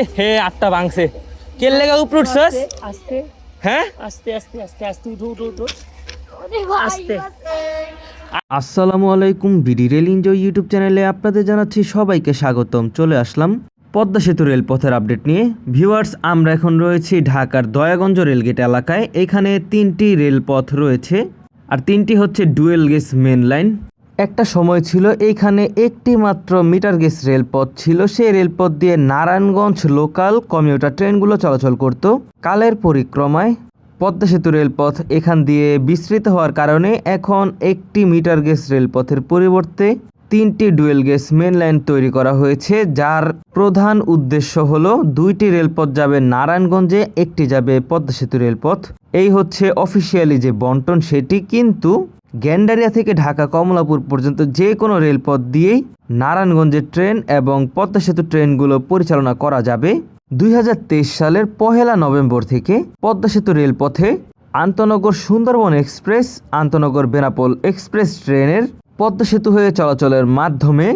এ হে আটটা ভাঙছে কেল লেগা উপরে উঠছস আস্তে হ্যাঁ আস্তে আস্তে আস্তে আস্তে উঠো উঠো উঠো আস্তে। আসসালামু আলাইকুম, বিডি রেল এনজয় ইউটিউব চ্যানেলে আপনাদের জানাচ্ছি সবাইকে স্বাগতম। চলে আসলাম পদ্মা সেতু রেলপথের আপডেট নিয়ে। ভিউয়ার্স, আমরা এখন রয়েছি ঢাকার দয়াগঞ্জ রেলগেট এলাকায়। এখানে তিনটি রেলপথ রয়েছে আর তিনটি হচ্ছে ডুয়েল গেজ মেন লাইন। একটা সময় ছিল এইখানে একটি মাত্র মিটার গেজ রেলপথ ছিল। সেই রেলপথ দিয়ে নারায়ণগঞ্জ লোকাল কমিউটার ট্রেনগুলো চলাচল করত। কালের পরিক্রমায় পদ্মা সেতু রেলপথ এখান দিয়ে বিস্তৃত হওয়ার কারণে এখন একটি মিটার গেজ রেলপথের পরিবর্তে তিনটি ডুয়েল গেজ মেন লাইন তৈরি করা হয়েছে, যার প্রধান উদ্দেশ্য হলো দুইটি রেলপথ যাবে নারায়ণগঞ্জে, একটি যাবে পদ্মা সেতু রেলপথ। এই হচ্ছে অফিসিয়ালি যে বন্টন সেটি, কিন্তু গ্যান্ডারিয়া থেকে ঢাকা কমলাপুর পর্যন্ত যে কোনো রেলপথ দিয়েই নারায়ণগঞ্জের ট্রেন এবং পদ্মা সেতু ট্রেনগুলো পরিচালনা করা যাবে। 2023 সালের 1 নভেম্বর থেকে পদ্মা সেতু রেলপথে আন্তনগর সুন্দরবন এক্সপ্রেস, আন্তনগর বেনাপোল এক্সপ্রেস ট্রেনের পদ্মা সেতু হয়ে চলাচলের মাধ্যমে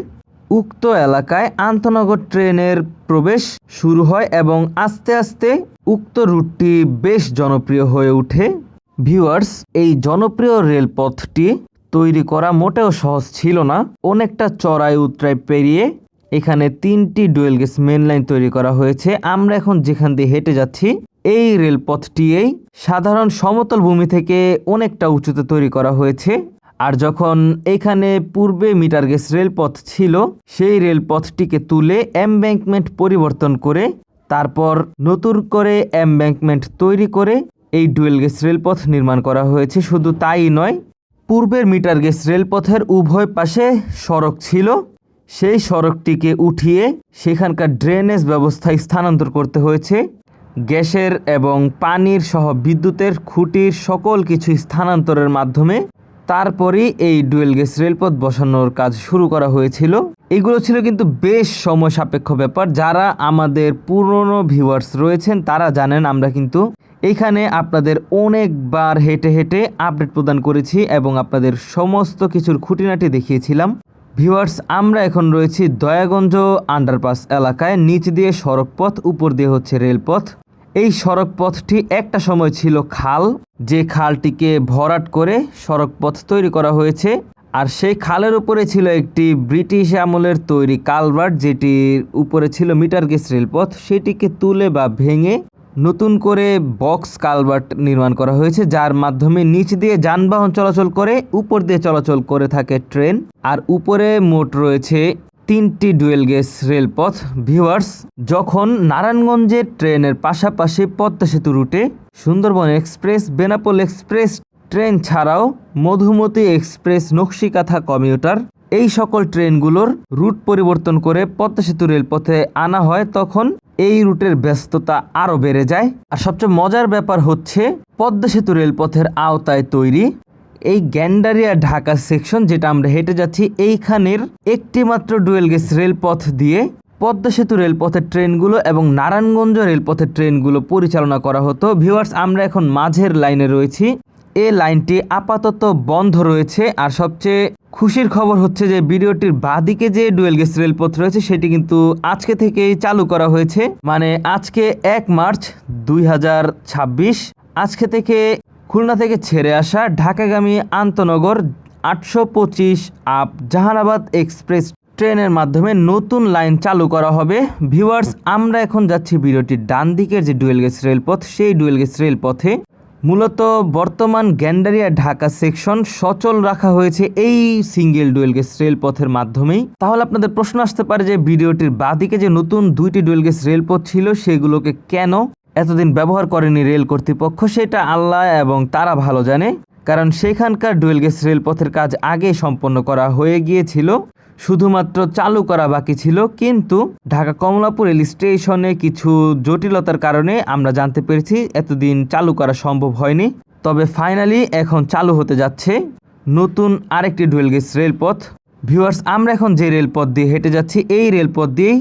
উক্ত এলাকায় আন্তনগর ট্রেনের প্রবেশ শুরু হয় এবং আস্তে আস্তে উক্ত রুটটি বেশ জনপ্রিয় হয়ে ওঠে। ভিউয়ার্স, এই জনপ্রিয় রেলপথটি তৈরি করা মোটেও সহজ ছিল না। অনেকটা চড়াই উতরাই পেরিয়ে এখানে তিনটি ডুয়েল গেজ মেন লাইন তৈরি করা হয়েছে। আমরা এখন যেখান দিয়ে হেঁটে যাচ্ছি এই রেলপথটিই সাধারণ সমতল ভূমি থেকে অনেকটা উঁচুতে তৈরি করা হয়েছে। আর যখন এখানে পূর্বে মিটার গেজ রেলপথ ছিল, সেই রেলপথটিকে তুলে এমব্যাঙ্কমেন্ট পরিবর্তন করে তারপর নতুন করে এমব্যাঙ্কমেন্ট তৈরি করে এই ডুয়েল গেজ রেলপথ নির্মাণ করা হয়েছে। শুধু তাই নয়, পূর্বের মিটার গেজ রেলপথের উভয় পাশে সড়ক ছিল, সেই সড়কটিকে উঠিয়ে সেখানকার ড্রেনেজ ব্যবস্থায় স্থানান্তর করতে হয়েছে। গ্যাসের এবং পানির সহ বিদ্যুতের খুঁটির সকল কিছু স্থানান্তরের মাধ্যমে তারপরেই এই ডুয়েল গেজ রেলপথ বসানোর কাজ শুরু করা হয়েছিল। এগুলো ছিল কিন্তু বেশ সময় সাপেক্ষ ব্যাপার। যারা আমাদের পুরনো ভিউয়ার্স রয়েছেন তারা জানেন আমরা কিন্তু এইখানে আপনাদের অনেকবার হেঁটে হেঁটে আপডেট প্রদান করেছি এবং আপনাদের সমস্ত কিছুর খুঁটিনাটি দেখিয়েছিলাম। ভিউয়ার্স, আমরা এখন রয়েছি দয়াগঞ্জ আন্ডারপাস এলাকায়। নিচ দিয়ে সড়কপথ, উপর দিয়ে হচ্ছে রেলপথ। এই সড়কপথটি একটা সময় ছিল খাল, যে খালটিকে ভরাট করে সড়কপথ তৈরি করা হয়েছে। আর সেই খালের উপরে ছিল একটি ব্রিটিশ আমলের তৈরি কালভার্ট, যেটির উপরে ছিল মিটার গেজ রেলপথ। সেটিকে তুলে বা ভেঙে নতুন করে বক্স কালভার্ট নির্মাণ করা হয়েছে, যার মাধ্যমে নিচ দিয়ে যানবাহন চলাচল করে, উপর দিয়ে চলাচল করে থাকে ট্রেন। আর উপরে মোট রয়েছে তিনটি ডুয়েল গেজ রেলপথ। ভিউয়ার্স, যখন নারায়ণগঞ্জের ট্রেনের পাশাপাশি পদ্মা সেতু রুটে Sundarban express, Benapole express train ছাড়াও মধুমতি এক্সপ্রেস, নকশিকাথা কমিউটার এই সকল ট্রেনগুলোর রুট পরিবর্তন করে পদ্মা সেতু রেলপথে আনা হয়, তখন এই রুটের ব্যস্ততা আরও বেড়ে যায়। আর সবচেয়ে মজার ব্যাপার হচ্ছে পদ্মা সেতু রেলপথের আওতায় তৈরি এই গ্যান্ডারিয়া ঢাকা সেকশন, যেটা আমরা হেঁটে যাচ্ছি, এইখানের একটি মাত্র ডুয়েল গেজ রেলপথ দিয়ে পদ্মা সেতু রেলপথের ট্রেনগুলো এবং নারায়ণগঞ্জ রেলপথের ট্রেনগুলো পরিচালনা করা হতো। ভিউয়ার্স, আমরা এখন মাঝের লাইনে রয়েছি। এই লাইনটি আপাতত বন্ধ রয়েছে। আর সবচেয়ে খুশির খবর হচ্ছে যে ভিডিওটির বাঁদিকে যে ডুয়েল গেজ রেলপথ রয়েছে সেটি কিন্তু আজকে থেকেই চালু করা হয়েছে। মানে আজকে 1 মার্চ 2026 আজকে থেকে খুলনা থেকে ছেড়ে আসা ঢাকাগামী আন্তনগর 825 আপ জাহানাবাদ এক্সপ্রেস ট্রেনের মাধ্যমে নতুন লাইন চালু করা হবে। ভিউয়ার্স, আমরা এখন যাচ্ছি ভিডিওটির ডান দিকের যে ডুয়েল গেজ রেলপথ, সেই ডুয়েল গেজ রেলপথে মূলত বর্তমান গ্যান্ডারিয়া ঢাকা সেকশন সচল রাখা হয়েছে এই সিঙ্গেল ডুয়েল গেজ রেলপথের মাধ্যমেই। তাহলে আপনাদের প্রশ্ন আসতে পারে যে ভিডিওটির বাঁদিকে যে নতুন দুইটি ডুয়েল গেজ রেলপথ ছিল সেগুলোকে কেন এতদিন ব্যবহার করেনি রেল কর্তৃপক্ষ? সেটা আল্লাহ এবং তারা ভালো জানে, কারণ সেখানকার ডুয়েল গেজ রেলপথের কাজ আগে সম্পন্ন করা হয়ে গিয়েছিল, শুধুমাত্র চালু করা বাকি ছিল। কিন্তু ঢাকা কমলাপুর রেল স্টেশনে কিছু জটিলতার কারণে আমরা জানতে পেরেছি এতদিন চালু করা সম্ভব হয়নি। তবে ফাইনালি এখন চালু হতে যাচ্ছে নতুন আরেকটি ডুয়েল গেজ রেলপথ। ভিউয়ার্স, আমরা এখন যে রেলপথ দিয়ে হেঁটে যাচ্ছি এই রেলপথ দিয়েই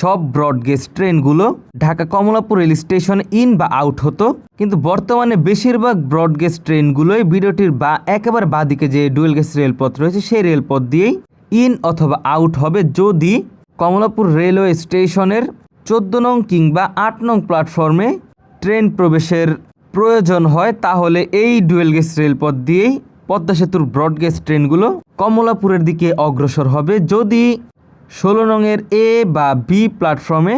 সব ব্রডগেজ ট্রেনগুলো Dhaka Kamalapur rail station in বা আউট হতো। কিন্তু বর্তমানে বেশিরভাগ ব্রডগেজ ট্রেনগুলোই ভিডিওটির একেবারে বাঁদিকে যে ডুয়েল গেজ রেলপথ রয়েছে সেই রেলপথ দিয়েই ইন অথবা আউট হবে, যদি কমলাপুর রেলওয়ে স্টেশনের 14 নং কিংবা 8 নং প্ল্যাটফর্মে ট্রেন প্রবেশের প্রয়োজন হয়, তাহলে এই ডুয়েল গেজ রেলপথ দিয়েই পদ্মা সেতুর ব্রডগেজ ট্রেনগুলো কমলাপুরের দিকে অগ্রসর হবে। যদি 16 নংয়ের এ বা বি প্ল্যাটফর্মে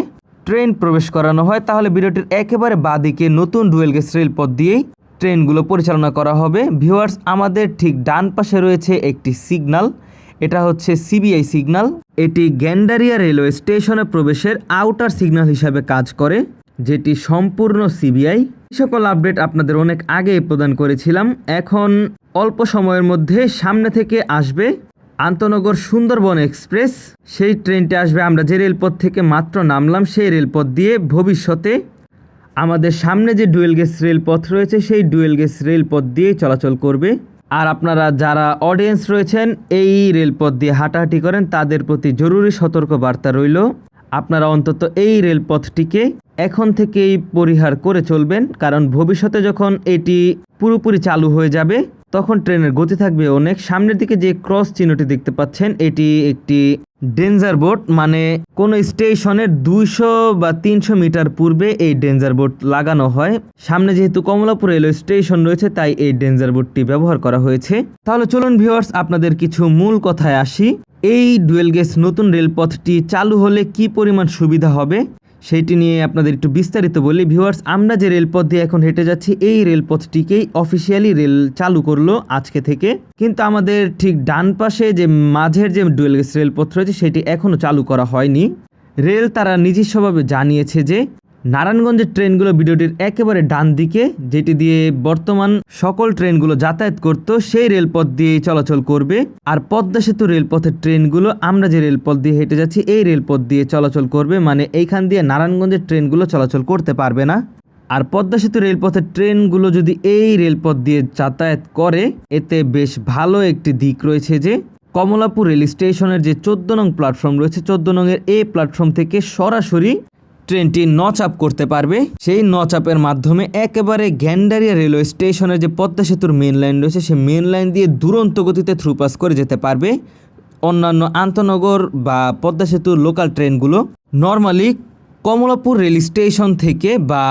ট্রেন প্রবেশ করানো হয়, তাহলে ভিডিওটির একেবারে বাঁদিকে নতুন ডুয়েল গেজ রেলপথ দিয়েই ট্রেনগুলো পরিচালনা করা হবে। ভিউয়ার্স, আমাদের ঠিক ডান পাশে রয়েছে একটি সিগন্যাল, এটা হচ্ছে সিবিআই সিগন্যাল। এটি গ্যান্ডারিয়া রেলওয়ে স্টেশনে প্রবেশের আউটার সিগন্যাল হিসাবে কাজ করে, যেটি সম্পূর্ণ সিবিআই। সকল আপডেট আপনাদের অনেক আগে প্রদান করেছিলাম। এখন অল্প সময়ের মধ্যে সামনে থেকে আসবে আন্তনগর সুন্দরবন এক্সপ্রেস। সেই ট্রেনটি আসবে, আমরা যে রেলপথ থেকে মাত্র নামলাম সেই রেলপথ দিয়ে ভবিষ্যতে আমাদের সামনে যে ডুয়েল গেজ রেলপথ রয়েছে সেই ডুয়েল গেজ রেলপথ দিয়ে চলাচল করবে। আর আপনারা যারা অডিয়েন্স রয়েছেন এই রেলপথ দিয়ে হাঁটাহাঁটি করেন, তাদের প্রতি জরুরি সতর্ক বার্তা রইল, আপনারা অন্তত এই রেলপথটিকে এখন থেকেই পরিহার করে চলবেন, কারণ ভবিষ্যতে যখন এটি পুরোপুরি চালু হয়ে যাবে তখন ট্রেনের গতি থাকবে অনেক। সামনের দিকে যে ক্রস চিহ্নটি দেখতে পাচ্ছেন, এটি একটি ডেঞ্জার বোর্ড, মানে কোনো স্টেশনের 200 বা 300 মিটার পূর্বে এই ডেঞ্জার বোর্ড লাগানো হয়। সামনে যেহেতু কমলাপুর রেলওয়ে স্টেশন রয়েছে, তাই এই ডেঞ্জার বোর্ডটি ব্যবহার করা হয়েছে। তাহলে চলুন ভিউয়ার্স, আপনাদের কিছু মূল কথায় আসি। এই ডুয়েল গেজ নতুন রেলপথটি চালু হলে কি পরিমাণ সুবিধা হবে সেইটি নিয়ে আপনাদের একটু বিস্তারিত বলি। ভিউয়ার্স, আমরা যে রেলপথ দিয়ে এখন হেঁটে যাচ্ছি এই রেলপথটিকেই অফিসিয়ালি রেল চালু করলো আজকে থেকে, কিন্তু আমাদের ঠিক ডান পাশে যে মাঝের যে ডুয়েল গেজ রেলপথ রয়েছে সেটি এখনও চালু করা হয়নি। রেল তারা নিজস্বভাবে জানিয়েছে যে নারায়ণগঞ্জের ট্রেনগুলো ভিডিওটির একেবারে ডান দিকে, যেটি দিয়ে বর্তমান সকল ট্রেনগুলো যাতায়াত করত, সেই রেলপথ দিয়ে চলাচল করবে। আর পদ্মা সেতু রেলপথের ট্রেনগুলো আমরা যে রেলপথ দিয়ে হেঁটে যাচ্ছি এই রেলপথ দিয়ে চলাচল করবে, মানে এইখান দিয়ে নারায়ণগঞ্জের ট্রেনগুলো চলাচল করতে পারবে না। আর পদ্মা সেতু রেলপথের ট্রেনগুলো যদি এই রেলপথ দিয়ে যাতায়াত করে, এতে বেশ ভালো একটি দিক রয়েছে যে কমলাপুর রেল স্টেশনের যে 14 নং প্ল্যাটফর্ম রয়েছে, 14 নংয়ের এ প্ল্যাটফর্ম থেকে সরাসরি ট্রেনটি নচ আপ করতে পারবে। সেই নচ আপের মাধ্যমে একেবারে গ্যান্ডারিয়া রেলওয়ে স্টেশনের যে পদ্মা সেতুর মেন লাইন রয়েছে সেই মেন লাইন দিয়ে দুরন্ত গতিতে থ্রুপাস করে যেতে পারবে। অন্যান্য আন্তনগর বা পদ্মা সেতুর লোকাল ট্রেনগুলো নর্মালি কমলাপুর রেল স্টেশন থেকে বা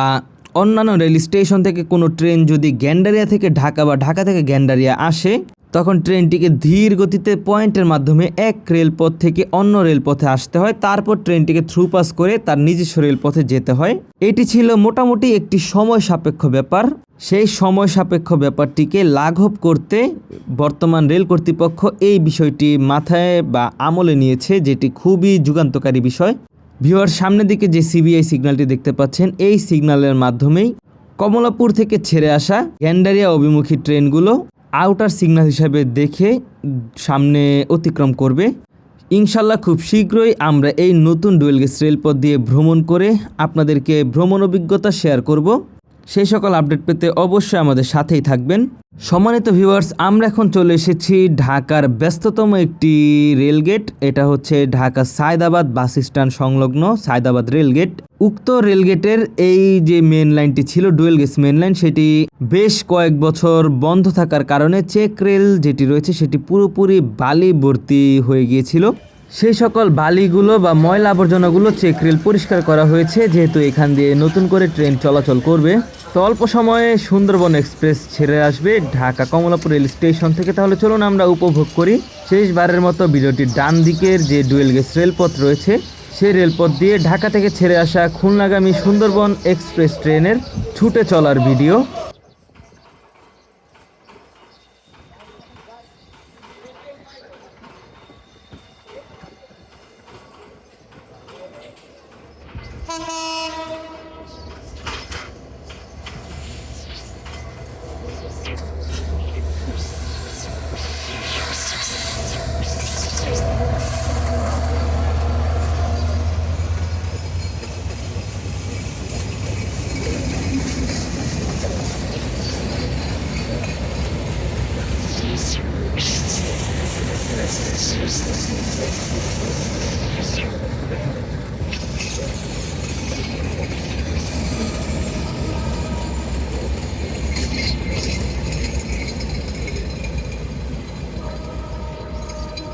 অন্যান্য রেল স্টেশন থেকে কোনো ট্রেন যদি গ্যান্ডারিয়া থেকে ঢাকা বা ঢাকা থেকে গ্যান্ডারিয়া আসে, তখন ট্রেনটিকে ধীর গতিতে পয়েন্টের মাধ্যমে এক রেলপথ থেকে অন্য রেলপথে আসতে হয়, তারপর ট্রেনটিকে থ্রুপাস করে তার নিজস্ব রেলপথে যেতে হয়। এটি ছিল মোটামুটি একটি সময় সাপেক্ষ ব্যাপার। সেই সময় সাপেক্ষ ব্যাপারটিকে লাঘব করতে বর্তমান রেল কর্তৃপক্ষ এই বিষয়টি মাথায় বা আমলে নিয়েছে, যেটি খুবই যুগান্তকারী বিষয়। ভিউয়ার, সামনের দিকে যে সিবিআই সিগন্যালটি দেখতে পাচ্ছেন, এই সিগন্যালের মাধ্যমেই কমলাপুর থেকে ছেড়ে আসা গ্যান্ডারিয়া অভিমুখী ট্রেনগুলো আউটার সিগন্যাল হিসাবে দেখে সামনে অতিক্রম করবে। ইনশাল্লাহ খুব শীঘ্রই আমরা এই নতুন ডুয়েল গেজ রেলপথ দিয়ে ভ্রমণ করে আপনাদেরকে ভ্রমণ অভিজ্ঞতা শেয়ার করব। সেই সকল আপডেট পেতে অবশ্যই আমাদের সাথেই থাকবেন। সম্মানিত ভিউয়ার্স, আমরা এখন চলে এসেছি ঢাকার ব্যস্ততম একটি রেলগেট, এটা হচ্ছে ঢাকা সায়দাবাদ বাস স্ট্যান্ড সংলগ্ন সায়দাবাদ রেলগেট। উক্ত রেলগেটের এই যে মেন লাইনটি ছিল ডুয়েল গেজ মেন লাইন, সেটি বেশ কয়েক বছর বন্ধ থাকার কারণে চেক রেল যেটি রয়েছে সেটি পুরোপুরি বালি ভর্তি হয়ে গিয়েছিল। সেই সকল বালিগুলো বা ময়লা আবর্জনাগুলো চেক রেল পরিষ্কার করা হয়েছে, যেহেতু এখান দিয়ে নতুন করে ট্রেন চলাচল করবে। তো অল্প সময়ে সুন্দরবন এক্সপ্রেস ছেড়ে আসবে ঢাকা কমলাপুর রেল স্টেশন থেকে। তাহলে চলুন আমরা উপভোগ করি শেষবারের মতো ভিডিওটির ডান দিকের যে ডুয়েল গেজ রেলপথ রয়েছে সেই রেলপথ দিয়ে ঢাকা থেকে ছেড়ে আসা খুলনাগামী সুন্দরবন এক্সপ্রেস ট্রেনের ছুটে চলার ভিডিও।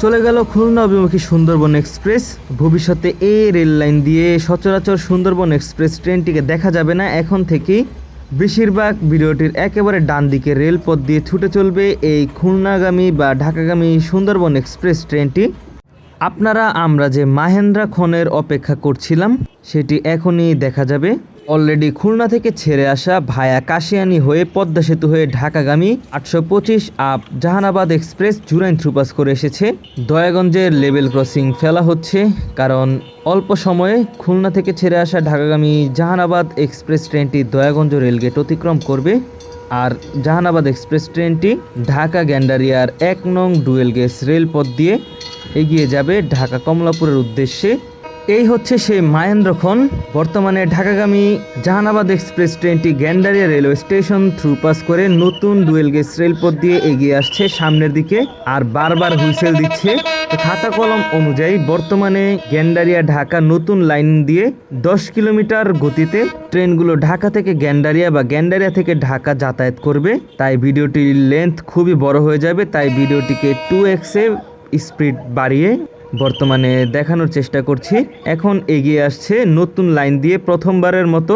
চলে গেল খুলনা অভিমুখী সুন্দরবন এক্সপ্রেস। ভবিষ্যতে এই রেল লাইন দিয়ে সচরাচর সুন্দরবন এক্সপ্রেস ট্রেনটিকে দেখা যাবে না। এখন থেকেই বেশিরভাগ ভিডিওটির একেবারে ডান দিকে রেলপথ দিয়ে ছুটে চলবে এই খুলনাগামী বা ঢাকাগামী সুন্দরবন এক্সপ্রেস ট্রেনটি। আপনারা আমরা যে মাহেন্দ্রা খনের অপেক্ষা করছিলাম সেটি এখনই দেখা যাবে। অলরেডি খুলনা থেকে ছেড়ে আসা ভায়া কাশিয়ানী হয়ে পদ্মা সেতু হয়ে ঢাকাগামী 825 আপ জাহানাবাদ এক্সপ্রেস জুরাইন থ্রুপাস করে এসেছে। দয়াগঞ্জের লেভেল ক্রসিং ফেলা হচ্ছে, কারণ অল্প সময়ে খুলনা থেকে ছেড়ে আসা ঢাকাগামী জাহানাবাদ এক্সপ্রেস ট্রেনটি দয়াগঞ্জ রেলগেট অতিক্রম করবে। আর জাহানাবাদ এক্সপ্রেস ট্রেনটি ঢাকা গ্যান্ডারিয়ার 1 নং ডুয়েল গেজ রেলপথ দিয়ে এগিয়ে যাবে ঢাকা কমলাপুরের উদ্দেশ্যে। এই হচ্ছে সেই মাহেন্দ্রক্ষণ। বর্তমানে ঢাকাগামী জাহানাবাদ এক্সপ্রেস ট্রেনটি গ্যান্ডারিয়া রেলওয়ে স্টেশন থ্রুপাস করে নতুন ডুয়েল গেজ রেলপথ দিয়ে এগিয়ে আসছে সামনের দিকে, আর বারবার হুইসেল দিচ্ছে। খাতা কলম অনুযায়ী বর্তমানে গ্যান্ডারিয়া ঢাকা নতুন লাইন দিয়ে 10 কিলোমিটার গতিতে ট্রেনগুলো ঢাকা থেকে গ্যান্ডারিয়া বা গ্যান্ডারিয়া থেকে ঢাকা যাতায়াত করবে। তাই ভিডিওটির লেন্থ খুবই বড় হয়ে যাবে, তাই ভিডিওটিকে 2x স্পিড বাড়িয়ে বর্তমানে দেখানোর চেষ্টা করছি। এখন এগিয়ে আসছে নতুন লাইন দিয়ে প্রথমবারের মতো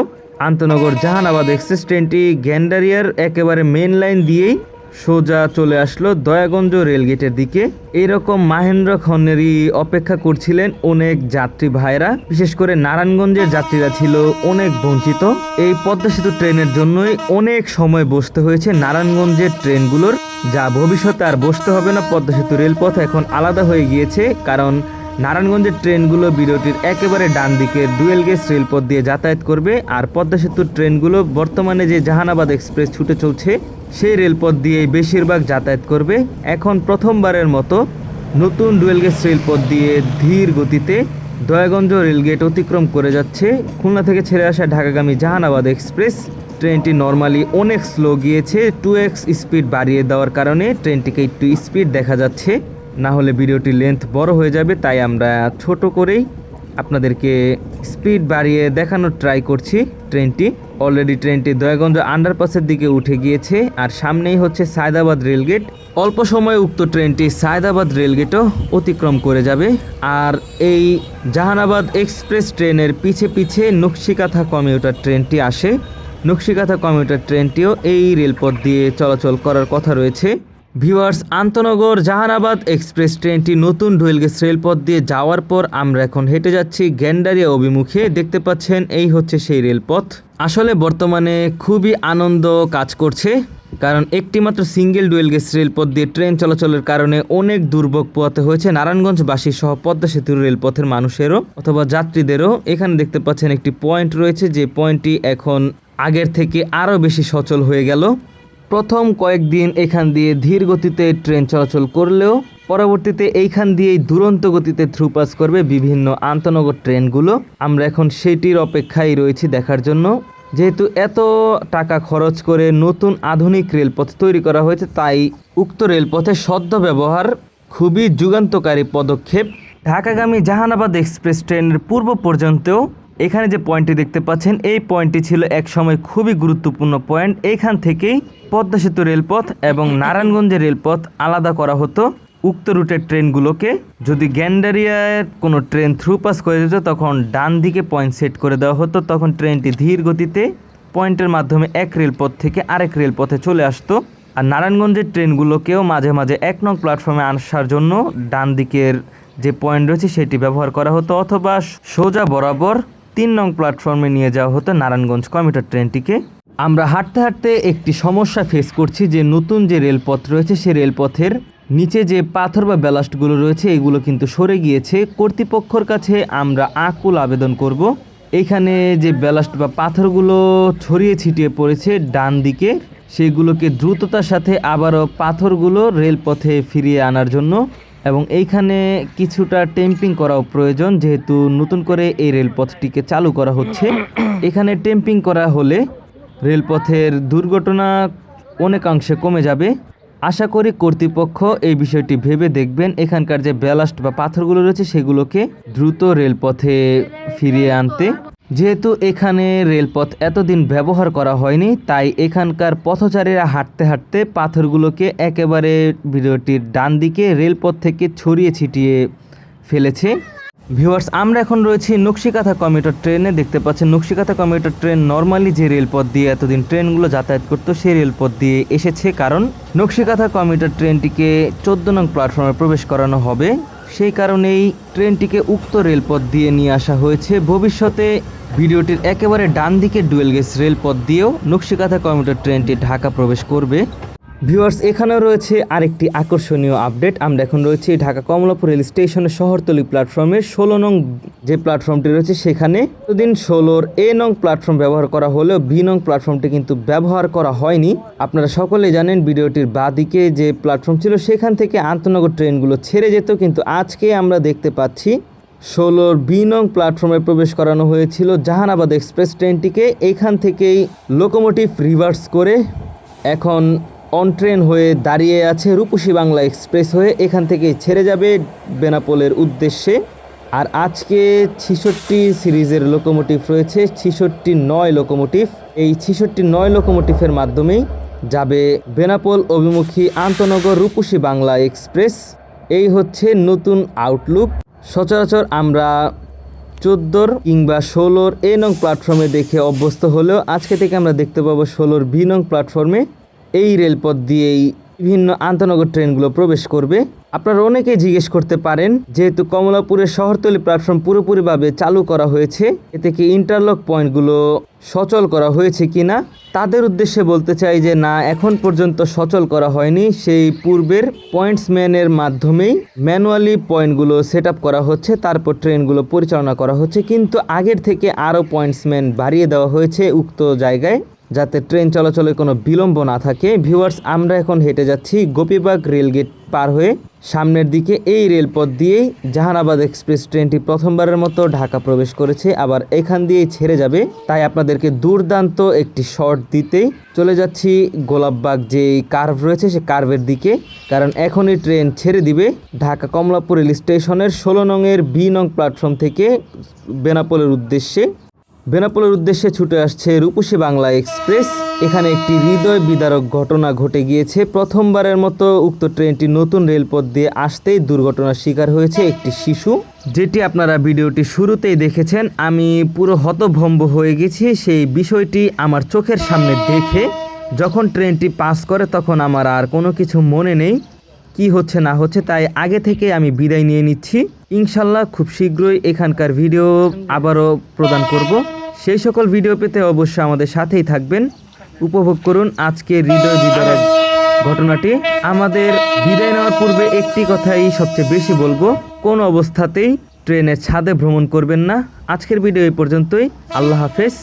আন্তনগর জাহানাবাদ এক্সপ্রেস ট্রেনটি গ্যান্ডারিয়ার একেবারে মেন লাইন দিয়েই সোজা চলে আসলো দয়াগঞ্জ রেলগেটের দিকে। এইরকম মাহেন্দ্র খনেরই অপেক্ষা করছিলেন অনেক যাত্রী ভাইরা, বিশেষ করে নারায়ণগঞ্জের যাত্রীরা ছিল অনেক বঞ্চিত। এই পদ্মা সেতু ট্রেনের জন্যই অনেক সময় বসতে হয়েছে নারায়ণগঞ্জের ট্রেনগুলোর, যা ভবিষ্যতে আর বসতে হবে না। পদ্মা সেতু রেলপথ এখন আলাদা হয়ে গিয়েছে, কারণ নারায়ণগঞ্জের ট্রেনগুলো ভিডিওটির একেবারে ডান দিকে ডুয়েল গেজ রেলপথ দিয়ে যাতায়াত করবে, আর পদ্মা সেতুর ট্রেনগুলো বর্তমানে যে জাহানাবাদ এক্সপ্রেস ছুটে চলছে সেই রেলপথ দিয়েই বেশিরভাগ যাতায়াত করবে। এখন প্রথমবারের মতো নতুন ডুয়েল গেজ রেলপথ দিয়ে ধীর গতিতে দয়াগঞ্জ রেলগেট অতিক্রম করে যাচ্ছে খুলনা থেকে ছেড়ে আসা ঢাকাগামী জাহানাবাদ এক্সপ্রেস। ট্রেনটি নর্মালি অনেক স্লো গিয়েছে, 2x স্পিড বাড়িয়ে দেওয়ার কারণে ট্রেনটিকে একটু স্পিড দেখা যাচ্ছে, না হলে ভিডিওটির লেন্থ বড় হয়ে যাবে। তাই আমরা ছোট করেই আপনাদেরকে স্পিড বাড়িয়ে দেখানোর ট্রাই করছি। ট্রেনটি অলরেডি দয়াগঞ্জ আন্ডারপাসের দিকে উঠে গিয়েছে, আর সামনেই হচ্ছে সায়দাবাদ রেলগেট। অল্প সময়ে উক্ত ট্রেনটি সায়দাবাদ রেলগেটও অতিক্রম করে যাবে। আর এই জাহানাবাদ এক্সপ্রেস ট্রেনের পিছে পিছে নকশিকাথা কমিউটার ট্রেনটি আসে। নকশিকাথা কমিউটার ট্রেনটিও এই রেলপথ দিয়ে চলাচল করার কথা রয়েছে। ভিউয়ার্স, আন্তনগর জাহানাবাদ এক্সপ্রেস ট্রেনটি নতুন ডুয়েল গেজ রেলপথ দিয়ে যাওয়ার পর আমরা এখন হেঁটে যাচ্ছি গ্যান্ডারিয়া অভিমুখে। দেখতে পাচ্ছেন এই হচ্ছে সেই রেলপথ। আসলে বর্তমানে খুবই আনন্দ কাজ করছে, কারণ একটি মাত্র সিঙ্গেল ডুয়েল গেজ রেলপথ দিয়ে ট্রেন চলাচলের কারণে অনেক দুর্ভোগ পোহাতে হয়েছে নারায়ণগঞ্জবাসী সহ পদ্মা সেতুর রেলপথের মানুষেরও অথবা যাত্রীদেরও। এখানে দেখতে পাচ্ছেন একটি পয়েন্ট রয়েছে, যে পয়েন্টটি এখন আগের থেকে আরও বেশি সচল হয়ে গেল। প্রথম কয়েকদিন এখান দিয়ে ধীর গতিতে ট্রেন চলাচল করলেও পরবর্তীতে এইখান দিয়েই দুরন্ত গতিতে থ্রুপাস করবে বিভিন্ন আন্তনগর ট্রেনগুলো। আমরা এখন সেটির অপেক্ষায় রয়েছি দেখার জন্য। যেহেতু এত টাকা খরচ করে নতুন আধুনিক রেলপথ তৈরি করা হয়েছে, তাই উক্ত রেলপথের সদ্য ব্যবহার খুবই যুগান্তকারী পদক্ষেপ। ঢাকাগামী জাহানাবাদ এক্সপ্রেস ট্রেনের পূর্ব পর্যন্তও এখানে যে পয়েন্টটি দেখতে পাচ্ছেন, এই পয়েন্টটি ছিল একসময় খুবই গুরুত্বপূর্ণ পয়েন্ট। এইখান থেকেই পদ্মা সেতু রেলপথ এবং নারায়ণগঞ্জের রেলপথ আলাদা করা হতো। উক্ত রুটের ট্রেনগুলোকে যদি গ্যান্ডারিয়ার কোনো ট্রেন থ্রুপাস করে দিত, তখন ডান দিকে পয়েন্ট সেট করে দেওয়া হতো। তখন ট্রেনটি ধীর গতিতে পয়েন্টের মাধ্যমে এক রেলপথ থেকে আরেক রেলপথে চলে আসতো। আর নারায়ণগঞ্জের ট্রেনগুলোকেও মাঝে মাঝে 1 নং প্ল্যাটফর্মে আসার জন্য ডান দিকের যে পয়েন্ট রয়েছে সেটি ব্যবহার করা হতো, অথবা সোজা বরাবর 3 নং প্ল্যাটফর্মে নিয়ে যাওয়া হতো নারায়ণগঞ্জ কমিউটার ট্রেনটিকে। আমরা হাঁটতে হাঁটতে একটি সমস্যা ফেস করছি, যে নতুন যে রেলপথ রয়েছে সেই রেলপথের নিচে যে পাথর বা ব্যালাস্টগুলো রয়েছে এগুলো কিন্তু সরে গিয়েছে। কর্তৃপক্ষের কাছে আমরা আকুল আবেদন করব, এইখানে যে ব্যালাস্ট বা পাথরগুলো ছড়িয়ে ছিটিয়ে পড়েছে ডান দিকে, সেগুলোকে দ্রুততার সাথে আবারও পাথরগুলো রেলপথে ফিরিয়ে আনার জন্য, এবং এইখানে কিছুটা টেম্পিং করাও প্রয়োজন, যেহেতু নতুন করে এই রেলপথটিকে চালু করা হচ্ছে। এখানে টেম্পিং করা হলে রেলপথের দুর্ঘটনা অনেকাংশে কমে যাবে। আশা করি কর্তৃপক্ষ এই বিষয়টি ভেবে দেখবেন, এখানকার যে ব্যালাস্ট বা পাথরগুলো রয়েছে সেগুলোকে দ্রুত রেলপথে ফিরিয়ে আনতে। যেহেতু এখানে রেলপথ এতদিন ব্যবহার করা হয়নি, তাই এখানকার পথচারীরা হাঁটতে হাঁটতে পাথরগুলোকে একেবারে ভিডিওটির ডান দিকে রেলপথ থেকে ছড়িয়ে ছিটিয়ে ফেলেছে। ভিউয়ার্স, আমরা এখন রয়েছি নকশিকাথা কমিউটার ট্রেনে। দেখতে পাচ্ছেন নকশিকাথা কমিউটার ট্রেন নর্মালি যে রেলপথ দিয়ে এতদিন ট্রেনগুলো যাতায়াত করতো সেই রেলপথ দিয়ে এসেছে, কারণ নকশিকাথা কমিউটার ট্রেনটিকে 14 নং প্ল্যাটফর্মে প্রবেশ করানো হবে। সেই কারণেই ট্রেনটিকে উক্ত রেলপথ দিয়ে নিয়ে আসা হয়েছে। ভবিষ্যতে ভিডিওটির একেবারে ডান দিকে ডুয়েল গেজ রেলপথ দিয়েও নকশিকাথা কমিউটার ট্রেনটি ঢাকা প্রবেশ করবে। ভিউয়ার্স, এখানেও রয়েছে আরেকটি আকর্ষণীয় আপডেট। আমরা এখন রয়েছি ঢাকা কমলাপুর রেল স্টেশনের শহরতলি প্ল্যাটফর্মের 16 নং যে প্ল্যাটফর্মটি রয়েছে সেখানে এতদিন 16 এ নং প্ল্যাটফর্ম ব্যবহার করা হলেও বি নং প্ল্যাটফর্মটি কিন্তু ব্যবহার করা হয়নি। আপনারা সকলেই জানেন ভিডিওটির বাঁদিকে যে প্ল্যাটফর্ম ছিল সেখান থেকে আন্তনগর ট্রেনগুলো ছেড়ে যেত, কিন্তু আজকে আমরা দেখতে পাচ্ছি 16 বি নং প্ল্যাটফর্মে প্রবেশ করানো হয়েছিল জাহানাবাদ এক্সপ্রেস ট্রেনটিকে। এইখান থেকেই লোকোমোটিভ রিভার্স করে এখন অন ট্রেন হয়ে দাঁড়িয়ে আছে রূপসী বাংলা এক্সপ্রেস হয়ে, এখান থেকে ছেড়ে যাবে বেনাপোলের উদ্দেশ্যে। আর আজকে 66 সিরিজের লোকোমোটিভ রয়েছে, 66-9 লোকোমোটিভ। এই 66-9 লোকোমোটিভের মাধ্যমেই যাবে বেনাপোল অভিমুখী আন্তনগর রূপসী বাংলা এক্সপ্রেস। এই হচ্ছে নতুন আউটলুক। সচরাচর আমরা 14 কিংবা 16 এ নং প্ল্যাটফর্মে দেখে অভ্যস্ত হলেও আজকে থেকে আমরা দেখতে পাবো 16 বি নং প্ল্যাটফর্মে এই রেলপথ দিয়েই বিভিন্ন আন্তনগর ট্রেনগুলো প্রবেশ করবে। আপনারা অনেকেই জিজ্ঞেস করতে পারেন, যেহেতু কমলাপুরের শহরতলি প্ল্যাটফর্ম পুরোপুরিভাবে চালু করা হয়েছে, এতে কি ইন্টারলক পয়েন্টগুলো সচল করা হয়েছে কিনা, তাদের উদ্দেশ্যে বলতে চাই যে না, এখন পর্যন্ত সচল করা হয়নি। সেই পূর্বের পয়েন্টসম্যানের মাধ্যমেই ম্যানুয়ালি পয়েন্টগুলো সেট আপ করা হচ্ছে, তারপর ট্রেনগুলো পরিচালনা করা হচ্ছে। কিন্তু আগের থেকে আরও পয়েন্টসম্যান বাড়িয়ে দেওয়া হয়েছে উক্ত জায়গায়, যাতে ট্রেন চলাচলে কোনো বিলম্ব না থাকে। ভিউয়ার্স, আমরা এখন হেঁটে যাচ্ছি গোপীবাগ রেলগেট পার হয়ে সামনের দিকে। এই রেলপথ দিয়েই জাহানাবাদ এক্সপ্রেস ট্রেনটি প্রথমবারের মতো ঢাকা প্রবেশ করেছে, আবার এখান দিয়েই ছেড়ে যাবে। তাই আপনাদেরকে দুর্দান্ত একটি শর্ট দিতেই চলে যাচ্ছি গোলাপবাগ যে কার্ভ রয়েছে সে কার্ভের দিকে, কারণ এখনই ট্রেন ছেড়ে দিবে ঢাকা কমলাপুর রেল স্টেশনের 16 নংয়ের বি নং প্ল্যাটফর্ম থেকে বেনাপোলের উদ্দেশ্যে। বেনাপোলের উদ্দেশ্যে ছুটে আসছে রূপসী বাংলা এক্সপ্রেস। এখানে একটি হৃদয় বিদারক ঘটনা ঘটে গিয়েছে। প্রথমবারের মতো উক্ত ট্রেনটি নতুন রেলপথ দিয়ে আসতেই দুর্ঘটনার শিকার হয়েছে একটি শিশু, যেটি আপনারা ভিডিওটি শুরুতেই দেখেছেন। আমি পুরো হতভম্ব হয়ে গেছি সেই বিষয়টি আমার চোখের সামনে দেখে। যখন ট্রেনটি পাস করে তখন আমার আর কোনো কিছু মনে নেই কি হচ্ছে না হচ্ছে, তাই আগে থেকে আমি বিদায় নিয়ে নিচ্ছি। ইনশাল্লাহ খুব শীঘ্রই এখানকার ভিডিও আবারও প্রদান করব। সেই সকল ভিডিও পেতে অবশ্যই আমাদের সাথেই থাকবেন। উপভোগ করুন আজকের হৃদয় বিদারক ঘটনাটি। আমাদের বিদায় নেওয়ার পূর্বে একটি কথাই সবচেয়ে বেশি বলবো, কোন অবস্থাতেই ট্রেনের ছাদে ভ্রমণ করবেন না। আজকের ভিডিও এই পর্যন্তই। আল্লাহ হাফেজ।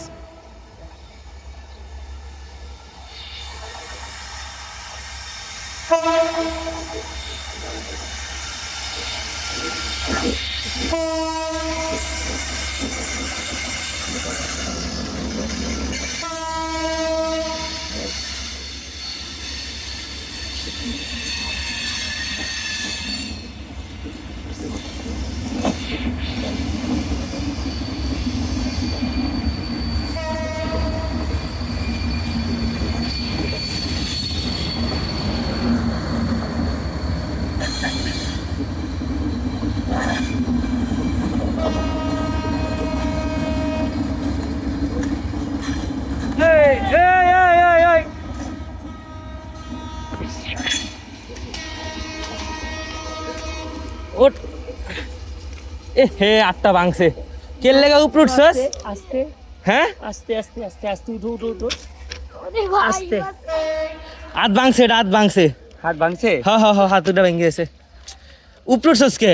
ওঠ এ হে, আটটা ভাঙছে। কেল লেগা উপরে উঠছস? আস্তে হ্যাঁ, আস্তে আস্তে আস্তে আস্তে উঠো উঠো উঠো আস্তে হাত ভাঙছে, এটা হাত ভাঙছে। হাত ভাঙছে। হ হ হ, হাত দুটা ভেঙে গেছে। উপরে উঠছস কে?